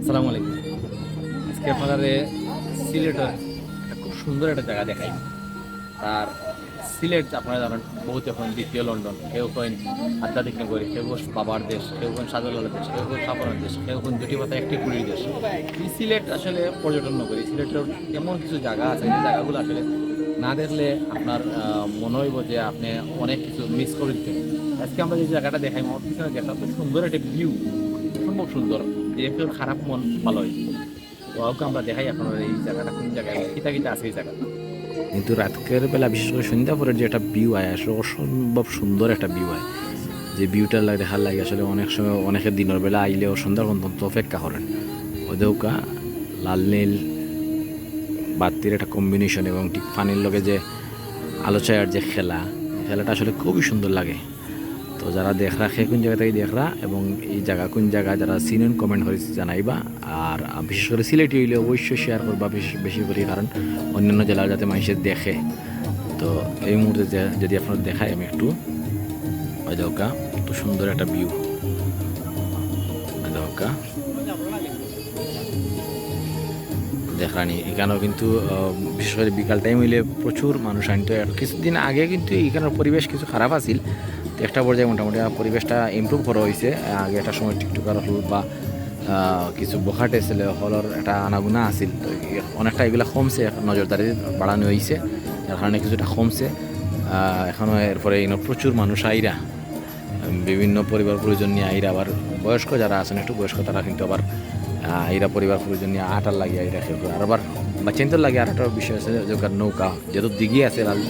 আসসালামু আলাইকুম। আজকে আপনাদের সিলেটের একটা খুব সুন্দর একটা জায়গা দেখাই। আর সিলেট আপনারা জানেন বহুত এখন দ্বিতীয় লন্ডন, কেউ কেন আধ্যাত্মিক নগরী, কেউ বাবার দেশ, কেউ কেন সাজলালের দেশ, কেউ কেন সাফনের দেশ, কেউ কেন দুটি পাতা একটি কুড়ির দেশ। এই সিলেট আসলে পর্যটন নগরী। সিলেটের এমন কিছু জায়গা আছে যে জায়গাগুলো আসলে না দেখলে আপনার মনে হইব যে আপনি অনেক কিছু মিস করে দিতেন। আজকে আমরা যে জায়গাটা দেখাই আমার পিছনে দেখা খুব সুন্দর একটা ভিউ, অসম্ভব সুন্দর। যে কেউ খারাপ মন ভালো হয়। তো ওকে আমরা দেখাই আপনার এই জায়গাটা কোন জায়গায় কিতা কিতা আছে এই জায়গাটা। কিন্তু রাতের বেলা বিশেষ করে সন্ধ্যা পরে যে একটা ভিউ আয় আসলে অসম্ভব সুন্দর একটা ভিউ আয়, যে ভিউটার লাগে দেখার লাগে আসলে অনেক সময় অনেকে দিনের বেলা আইলেও সন্ধ্যার পর্যন্ত অপেক্ষা করেন। ওদেরকা লাল নীল বাতির একটা কম্বিনেশন এবং ঠিক পানির লগে যে আলো ছায়ার যে খেলাটা আসলে খুবই সুন্দর লাগে। তো যারা দেখরা সে কোন জায়গা থেকে দেখরা এবং এই জায়গা কোন জায়গা যারা সিনেন কমেন্ট করে জানাইবা। আর বিশেষ করে সিলেটি হইলে অবশ্যই শেয়ার করবা বেশি করে, কারণ অন্যান্য জেলার যাতে মানুষের দেখে। তো এই মুহূর্তে যদি আপনার দেখায় আমি একটু ওই দৌকা কত সুন্দর একটা ভিউ দৌকা দেখানি। এখানেও কিন্তু বিশেষ করে বিকাল টাইম হইলে প্রচুর মানুষ আনতো। কিছুদিন আগে কিন্তু এখানের পরিবেশ কিছু খারাপ আছিল, তো একটা পর্যায়ে মোটামুটি পরিবেশটা ইমপ্রুভ করা হয়েছে। আগে একটা সময় টিকটকার হল বা কিছু বখাটে ছিল হলর একটা আনাগুনা আছিল, তো অনেকটা এগুলো কমছে, নজরদারি বাড়ানো হয়েছে, যার কারণে কিছুটা কমছে। এখনও এরপরে প্রচুর মানুষ আইরা বিভিন্ন পরিবার পরিজন নিয়ে আইরা, আবার বয়স্ক যারা আছেন একটু বয়স্ক তারা কিন্তু আবার এরা পরিবার পরিজন নিয়ে আটার লাগিয়ে এরা খেলবে। আর আবার বাচ্চাইন্তর লাগে আর একটা বিষয় আছে যে নৌকা যেহেতু দিঘি আছে লাল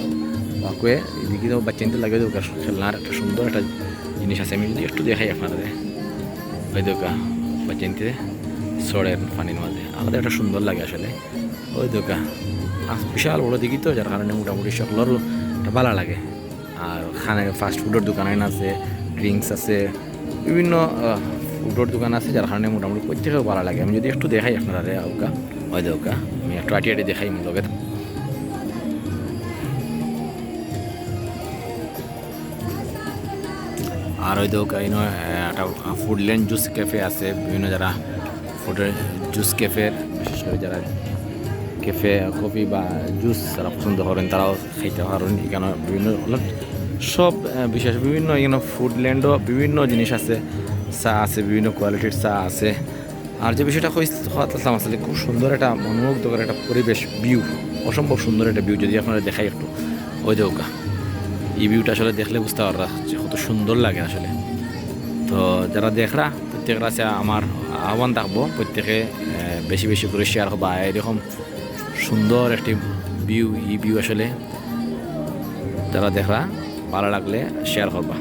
বাকুয়ে দিঘি বাচ্চাইন্তর লাগে যে খেলনার একটা সুন্দর একটা জিনিস আছে। আমি যদি একটু দেখাই আপনাদের ওই দোকা বাচ্চাইন্তে সড়ের পানির মাঝে আলাদা একটা সুন্দর লাগে আসলে। ওই দোকা বিশাল বড়ো দিঘি তো, যার কারণে মোটামুটি সকলেরও একটা ভালো লাগে। আর খানায় ফাস্ট ফুডের দোকান আছে, ড্রিঙ্কস আছে, বিভিন্ন ফুডের দোকান আছে, যার কারণে মোটামুটি প্রত্যেকেও ভালো লাগে। আমি যদি একটু দেখাই আপনারা ওকা ওই দৌকা আমি একটু আটি দেখাই লগে। আর ওই দৌকা একটা ফুডল্যান্ড জুস ক্যাফে আছে, বিভিন্ন যারা ফুডের জুস ক্যাফের বিশেষ করে যারা ক্যাফে কফি বা জুস যারা পছন্দ করেন তারাও খাইতে পারেন। এখানে বিভিন্ন সব বিশেষ বিভিন্ন এখানে ফুডল্যান্ডও বিভিন্ন জিনিস আছে, চা আছে, বিভিন্ন কোয়ালিটির চা আছে। আর যে বিষয়টা হতাম আসলে খুব সুন্দর একটা মনোমুগ্ধকর একটা পরিবেশ, ভিউ অসম্ভব সুন্দর একটা ভিউ। যদি আপনারা দেখাই একটু ওই দৌকা এই ভিউটা আসলে দেখলে বুঝতে পাররা যে কত সুন্দর লাগে আসলে। তো যারা দেখরা প্রত্যেকের কাছে আমার আহ্বান থাকবো, প্রত্যেকে বেশি বেশি করে শেয়ার হবা এরকম সুন্দর একটি ভিউ। এই ভিউ আসলে যারা দেখরা ভালো লাগলে শেয়ার করবা।